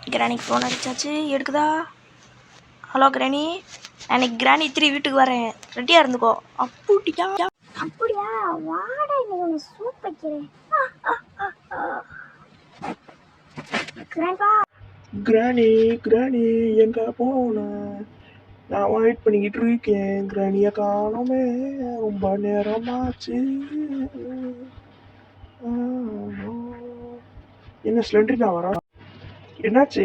கிராணிக்கு phone அடிச்சாச்சு, எடுக்குதா? Hello கிராணி, அன்னைக்கு கிராணி 3 வீட்டுக்கு வரேன், ரெடியாக இருந்துக்கோ. அப்படியா? வாடா, இன்னைக்கு ஒன்று சூப் வைக்கிறேன். கிராணி கிராணி எங்க போன? நான் வெயிட் பண்ணிக்கிட்டு இருக்கேன், கிராணியை காணோமே, ரொம்ப நேரமாச்சு. என்ன சிலிண்டர் தான் வரா? என்னாச்சு?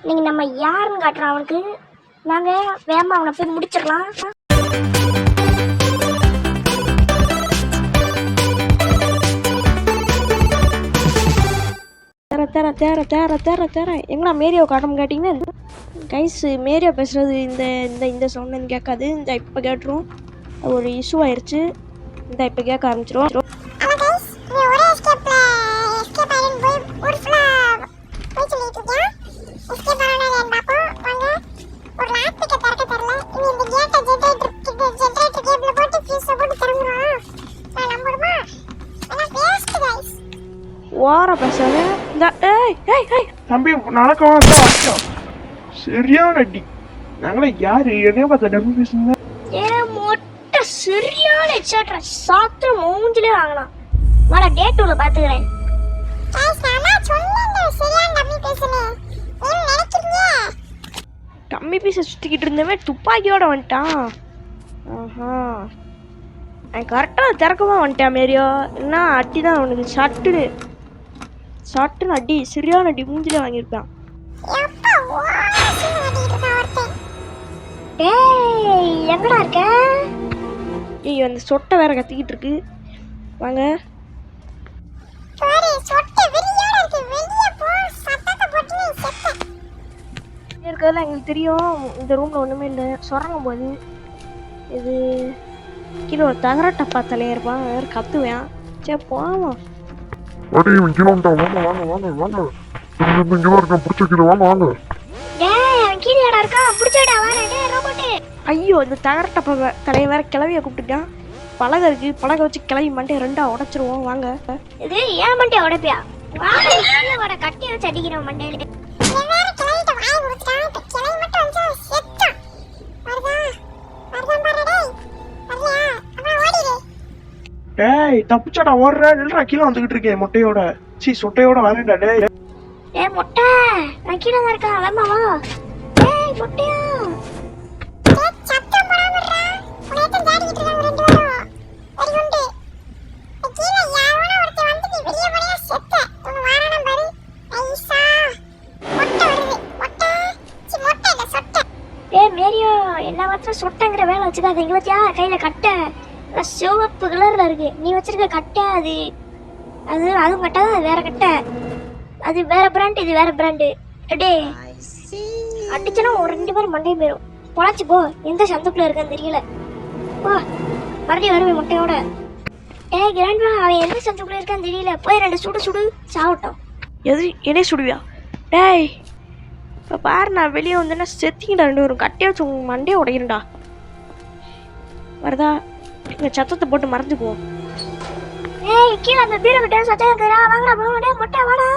நீங்க நம்ம யாருன்னு காட்டுறோம் அவனுக்கு. நாங்க வேகமா அவனை போய் முடிச்சிடலாம். எங்கண்ணா மேரியோ காட்டம் கேட்டிங்கன்னா கைஸ், மேரியோ பேசுகிறது இந்த சவுண்ட் கேட்காது. இந்த இப்போ கேட்டுரும், ஒரு இஷ்யூ ஆயிடுச்சு. இந்த இப்போ கேட்க ஆரம்பிச்சிரும். ஓர பேசாத. தம்பி நடக்க சரியான அடி. நாங்களே யாரு என்னைய பார்த்த டம்மி பேசுங்க. மொட்டை சரியான எக்ஸாட்ரா சாத்திர மூஞ்சிலே வாங்கலாம். வாடா டேட் உள்ள பாத்துக்கிறேன். டம்மி பீஸை சுற்றிக்கிட்டு இருந்தவன் துப்பாக்கியோட வந்துட்டான். ஆஹா, கரெக்டாக திறக்கமாக வந்துட்டான் மேரியோ. என்ன அடி தான் அவனுக்கு, சட்டுன்னு அடி, சரியான அடி மூஞ்சிலே வாங்கியிருப்பான். எங்கடா இருக்க? ஐயோ, அந்த சொட்டை வேற கத்திக்கிட்டு இருக்கு. வாங்க. இருக்கிறதுல எங்களுக்கு தெரியும், இந்த ரூம்ல ஒண்ணுமே இல்லை. சொரங்கும் போது இது கீழே ஒரு தகர டப்பா தலையா இருப்பான், வேற கத்துவேன். சரி போவோம். ஐயோ, இந்த தகர டப்பா தலையை வேற கிளவிய கூப்பிட்டுட்டான். பலகை இருக்கு, பலகை வச்சு கிளவி மண்டே ரெண்டா உடைச்சிருவோம். வாங்க. இது ஏன் மண்டே உடைப்பியா? கட்டி வச்சு அடிக்கிறோம் மண்டையில. டேய் தப்பிச்சாடா, ஓடுற நில்றா, கீழே வந்துகிட்டு இருக்கேன் மொட்டையோட. சொட்டையோட வரேன்டா. டேய் மொட்டை, நான் கீழே தான் இருக்கேன், வரமா வா. டேய் மொட்டையா, மேரியோ என்ன மாத்திரம் சொட்டங்கிற வேலை வச்சுக்காது. எங்க வச்சியா கையில கட்டை சிவப்பு கலர்ல இருக்கு. நீ வச்சிருக்க கட்டை அது அதுவும் கட்டை தான், வேற கட்டை. அது வேற பிராண்ட், இது வேற பிராண்டு. டே அடிச்சனா ஒரு 2 பேரும் மண்டையும் போயிடும். பொழைச்சு போ, எந்த சந்துக்குள்ள இருக்கான்னு தெரியல. போ மறுபடியும் வருவேன் மொட்டையோட. டேய் கிராண்ட்மா, அவன் எந்த சந்துக்குள்ள இருக்கான்னு தெரியல. போய் 2 சுடு சாவட்டும். எது என்னே சுடுவியா? டேய் இப்போ பாரு, நான் வெளியே வந்தேன்னா செத்திங்கடா 2 பேரும். கட்டையை வச்சு உங்க மண்டையை உடைக்கிறேன்டா. வருதா? இந்த சத்தத்தை போட்டு மறைஞ்சுக்குவோம். ஏய் கீழே அந்த பீரோ கிட்ட சத்தம் இருக்குடா. வாங்கடா போங்கடா மொட்டை வாடா.